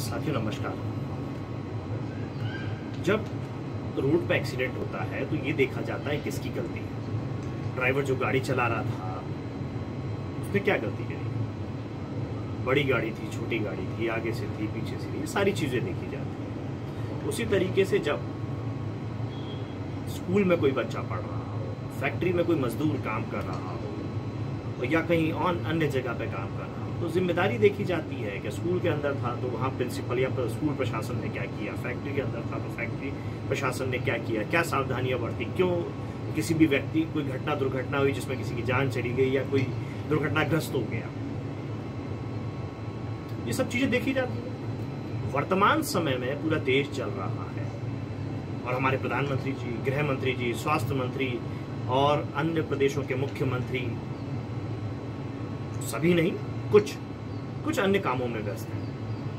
साथियों नमस्कार। जब रोड पे एक्सीडेंट होता है तो ये देखा जाता है किसकी गलती है। ड्राइवर जो गाड़ी चला रहा था उसने क्या गलती करी? बड़ी गाड़ी थी, छोटी गाड़ी थी, आगे से थी, पीछे से थी, ये सारी चीजें देखी जाती है। उसी तरीके से जब स्कूल में कोई बच्चा पढ़ रहा हो, फैक्ट्री में कोई मजदूर काम कर रहा हो या कहीं अन्य जगह पे काम कर रहा हो, तो जिम्मेदारी देखी जाती है कि स्कूल के अंदर था तो वहाँ प्रिंसिपल या स्कूल प्रशासन ने क्या किया, फैक्ट्री के अंदर था तो फैक्ट्री प्रशासन ने क्या किया, क्या सावधानियां बरती, क्यों किसी भी व्यक्ति कोई दुर्घटना हुई जिसमें किसी की जान चली गई या कोई दुर्घटनाग्रस्त हो गया, ये सब चीजें देखी जाती है। वर्तमान समय में पूरा देश चल रहा है और हमारे प्रधानमंत्री जी, गृह मंत्री जी, स्वास्थ्य मंत्री और अन्य प्रदेशों के मुख्यमंत्री, सभी नहीं, कुछ अन्य कामों में व्यस्त है।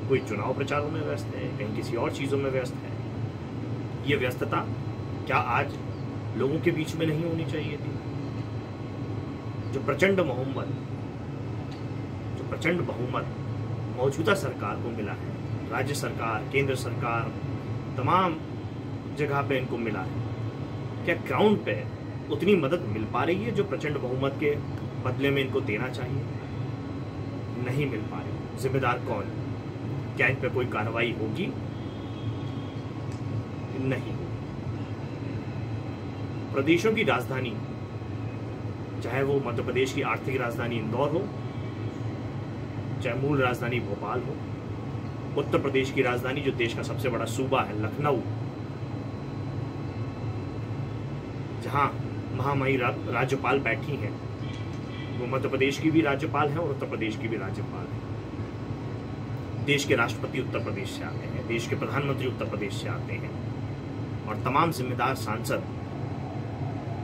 कोई चुनाव प्रचारों में व्यस्त है, कहीं किसी और चीजों में व्यस्त है। ये व्यस्तता क्या आज लोगों के बीच में नहीं होनी चाहिए थी? जो प्रचंड बहुमत मौजूदा सरकार को मिला है, राज्य सरकार, केंद्र सरकार, तमाम जगह पे इनको मिला है, क्या ग्राउंड पे उतनी मदद मिल पा रही है जो प्रचंड बहुमत के बदले में इनको देना चाहिए? नहीं मिल पा रही। जिम्मेदार कौन? क्या इन पे कोई कार्रवाई होगी? नहीं। प्रदेशों की राजधानी, चाहे वो मध्य प्रदेश की आर्थिक राजधानी इंदौर हो, चाहे मूल राजधानी भोपाल हो, उत्तर प्रदेश की राजधानी जो देश का सबसे बड़ा सूबा है लखनऊ, जहां महामहिम राज्यपाल बैठी हैं, वो मध्य प्रदेश की भी राज्यपाल हैं और उत्तर प्रदेश की भी राज्यपाल हैं। देश के राष्ट्रपति उत्तर प्रदेश से आते हैं, देश के प्रधानमंत्री उत्तर प्रदेश से आते हैं और तमाम जिम्मेदार सांसद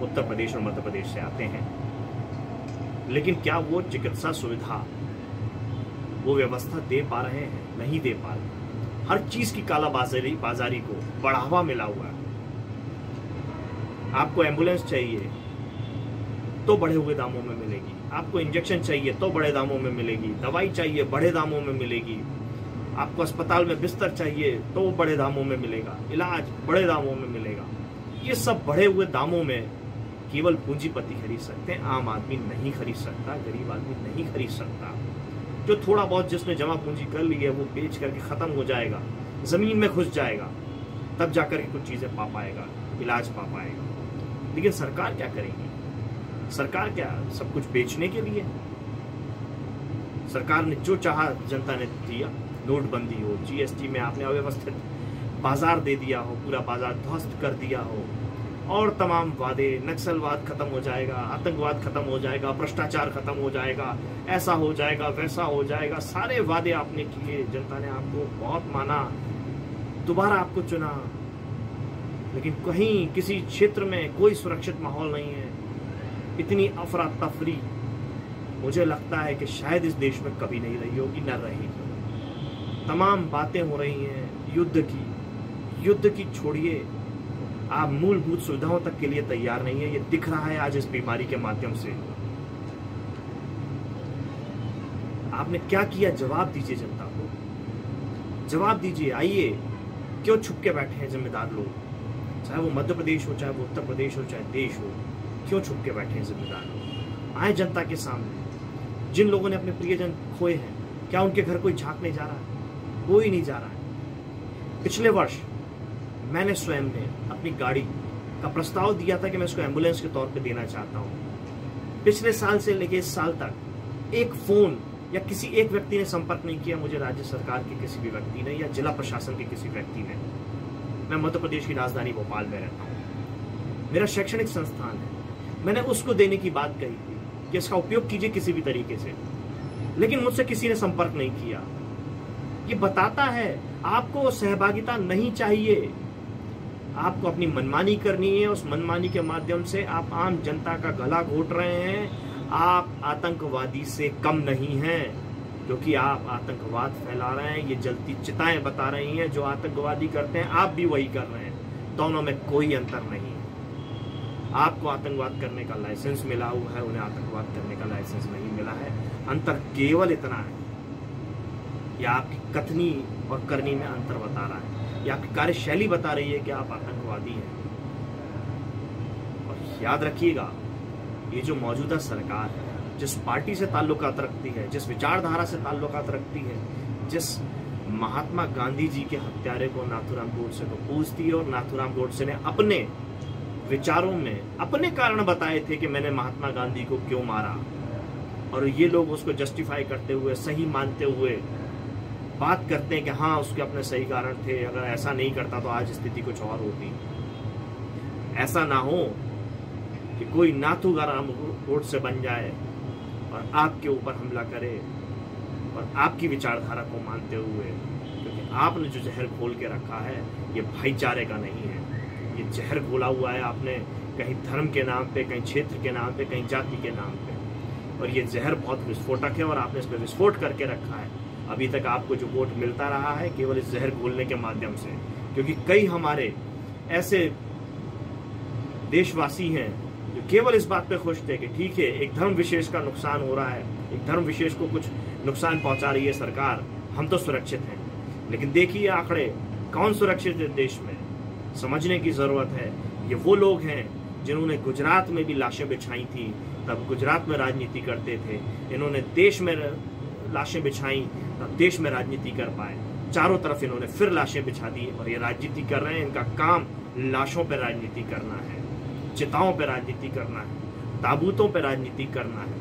उत्तर प्रदेश और मध्य प्रदेश से आते हैं। लेकिन क्या वो चिकित्सा सुविधा, वो व्यवस्था दे पा रहे हैं? नहीं दे पा रहे। हर चीज की बाजारी को बढ़ावा मिला हुआ है। आपको एम्बुलेंस चाहिए तो बढ़े हुए दामों में मिलेगी, आपको इंजेक्शन चाहिए तो बड़े दामों में मिलेगी, दवाई चाहिए बड़े दामों में मिलेगी, आपको अस्पताल में बिस्तर चाहिए तो बड़े दामों में मिलेगा, इलाज बड़े दामों में मिलेगा। ये सब बढ़े हुए दामों में केवल पूंजीपति खरीद सकते हैं, आम आदमी नहीं खरीद सकता, गरीब आदमी नहीं खरीद सकता। जो थोड़ा बहुत जिसने जमा पूंजी कर ली है वो बेच करके खत्म हो जाएगा, जमीन में घुस जाएगा, तब जाकर के कुछ चीजें पा पाएगा, इलाज पा पाएगा। लेकिन सरकार क्या करेगी? सरकार क्या सब कुछ बेचने के लिए? सरकार ने जो चाहा जनता ने दिया, नोटबंदी हो, जीएसटी में आपने अव्यवस्थित बाजार दे दिया हो, पूरा बाजार ध्वस्त कर दिया हो और तमाम वादे, नक्सलवाद खत्म हो जाएगा, आतंकवाद खत्म हो जाएगा, भ्रष्टाचार खत्म हो जाएगा, ऐसा हो जाएगा, वैसा हो जाएगा, सारे वादे आपने किए, जनता ने आपको बहुत माना, दोबारा आपको चुना, लेकिन कहीं किसी क्षेत्र में कोई सुरक्षित माहौल नहीं है। इतनी अफरा तफरी मुझे लगता है कि शायद इस देश में कभी नहीं रही होगी, न रहेगी। तमाम बातें हो रही हैं युद्ध की छोड़िए, आप मूलभूत सुविधाओं तक के लिए तैयार नहीं है। ये दिख रहा है आज इस बीमारी के माध्यम से। आपने क्या किया? जवाब दीजिए जनता को, जवाब दीजिए। आइए, क्यों छुप के बैठे हैं जिम्मेदार लोग? चाहे वो मध्य प्रदेश हो, चाहे वो उत्तर प्रदेश हो, चाहे देश हो, क्यों छुप के बैठे हैं जिम्मेदार लोग? आए जनता के सामने। जिन लोगों ने अपने प्रियजन खोए हैं, क्या उनके घर कोई झांकने जा रहा है? कोई नहीं जा रहा है। पिछले वर्ष मैंने स्वयं ने अपनी गाड़ी का प्रस्ताव दिया था कि मैं इसको एम्बुलेंस के तौर पे देना चाहता हूँ। पिछले साल से लेके इस साल तक एक फोन या किसी एक व्यक्ति ने संपर्क नहीं किया मुझे, राज्य सरकार के किसी भी व्यक्ति ने या जिला प्रशासन के किसी व्यक्ति ने। मैं मध्य प्रदेश की राजधानी भोपाल में रहता हूँ, मेरा शैक्षणिक संस्थान है, मैंने उसको देने की बात कही थी कि इसका उपयोग कीजिए किसी भी तरीके से, लेकिन मुझसे किसी ने संपर्क नहीं किया। ये बताता है आपको सहभागिता नहीं चाहिए, आपको अपनी मनमानी करनी है। उस मनमानी के माध्यम से आप आम जनता का गला घोट रहे हैं। आप आतंकवादी से कम नहीं हैं, क्योंकि आप आतंकवाद फैला रहे हैं। ये जलती चिताएं बता रही हैं, जो आतंकवादी करते हैं आप भी वही कर रहे हैं, दोनों में कोई अंतर नहीं। आपको आतंकवाद करने का लाइसेंस मिला हुआ है, उन्हें आतंकवाद करने का लाइसेंस नहीं मिला है। अंतर केवल इतना है, ये आपकी कथनी और करनी में अंतर बता रहा है, ये आपकी कार्यशैली बता रही है कि आप आतंकवादी हैं। और याद रखिएगा, ये जो मौजूदा सरकार है, जिस पार्टी से ताल्लुकात रखती है, जिस विचारधारा से ताल्लुकात रखती है, जिस महात्मा गांधी जी के हत्यारे को नाथूराम गोडसे को पूजती है, और नाथूराम गोडसे ने अपने विचारों में अपने कारण बताए थे कि मैंने महात्मा गांधी को क्यों मारा, और ये लोग उसको जस्टिफाई करते हुए, सही मानते हुए बात करते हैं कि हाँ उसके अपने सही कारण थे, अगर ऐसा नहीं करता तो आज स्थिति कुछ और होती। ऐसा ना हो कि कोई नाथूराम गोडसे बन जाए और आपके ऊपर हमला करे और आपकी विचारधारा को मानते हुए, क्योंकि आपने जो जहर घोल के रखा है ये भाईचारे का नहीं है, ये जहर घोला हुआ है आपने कहीं धर्म के नाम पे, कहीं क्षेत्र के नाम पे, कहीं जाति के नाम पे, और ये जहर बहुत विस्फोटक है और आपने इस पर विस्फोट करके रखा है। अभी तक आपको जो वोट मिलता रहा है केवल इस जहर घोलने के माध्यम से, क्योंकि कई हमारे ऐसे देशवासी हैं जो केवल इस बात पे खुश थे कि ठीक है एक धर्म विशेष का नुकसान हो रहा है, एक धर्म विशेष को कुछ नुकसान पहुंचा रही है सरकार, हम तो सुरक्षित हैं। लेकिन देखिए आंकड़े, कौन सुरक्षित है देश में, समझने की जरूरत है। ये वो लोग हैं जिन्होंने गुजरात में भी लाशें बिछाई थी, तब गुजरात में राजनीति करते थे, इन्होंने देश में लाशें बिछाई तब देश में राजनीति कर पाए। चारों तरफ इन्होंने फिर लाशें बिछा दी और ये राजनीति कर रहे हैं। इनका काम लाशों पर राजनीति करना है, चिताओं पर राजनीति करना है, ताबूतों पर राजनीति करना है।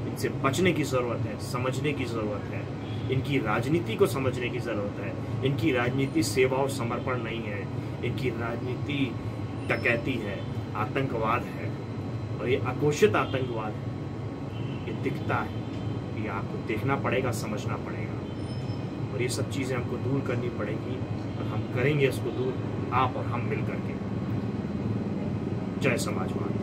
इनसे बचने की जरूरत है, समझने की जरूरत है, इनकी राजनीति को समझने की जरूरत है। इनकी राजनीति सेवा और समर्पण नहीं है, इनकी राजनीति डकैती है, आतंकवाद है, और ये अघोषित आतंकवाद है। ये दिखता है, ये आपको देखना पड़ेगा, समझना पड़ेगा, और ये सब चीजें हमको दूर करनी पड़ेगी, और हम करेंगे इसको दूर, आप और हम मिल करके। जय समाजवाद।